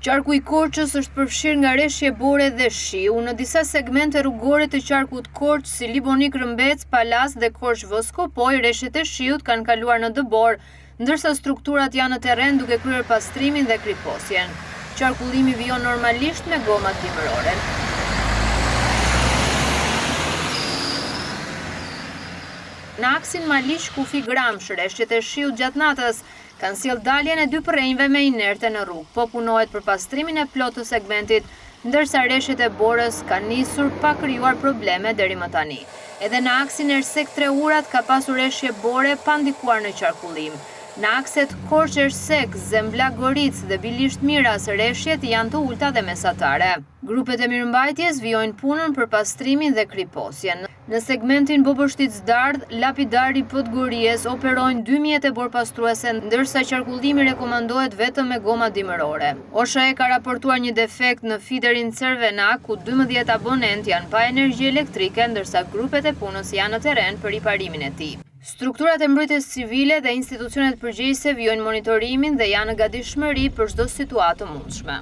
Qarku i Korçës është përfshirë nga reshje bore dhe shiu në disa segmente rrugore të qarkut Korç si Libonik Rëmbec, Palas dhe Korç Voskopoj, reshjet e shiut kanë kaluar në dëbor, ndërsa strukturat janë në terren duke kryer pastrimin dhe kriposjen. Qarkullimi vijon normalisht me gomat dimërore. Në aksin Malish-Kufi Gramsh, reshjet e shiut gjatë natës kanë sjellë daljen e 2 përrenjve me inerte në rrugë, po punohet për pastrimin e plotë të segmentit, ndërsa reshjet e borës kanë nisur pa krijuar probleme deri më tani. Edhe në aksin Ersek-3 Urat ka pasur reshje bore pa ndikuar në qarkullim. Në akset Korç-Ersek, Zembla-Goric dhe Bilisht-Miras, reshjet janë të ulta dhe mesatare. Grupet e mirëmbajtjes vijojnë punën për pastrimin dhe kriposjen. Në segmentin Bobështic-Dardh, lapidari Podgorijes operojnë 2 mjete borpastruese, ndërsa qarkullimi rekomandohet vetëm me goma dimërore. OSHA ka raportuar një defekt në fiderin Cervena, ku 12 abonent janë pa energji elektrike, ndërsa grupet e punës janë në terren për riparimin e tij. Strukturat e mbrojtjes civile dhe institucionet përgjegjëse vijojnë monitorimin dhe janë në gatishmëri për çdo situatë të mundshme.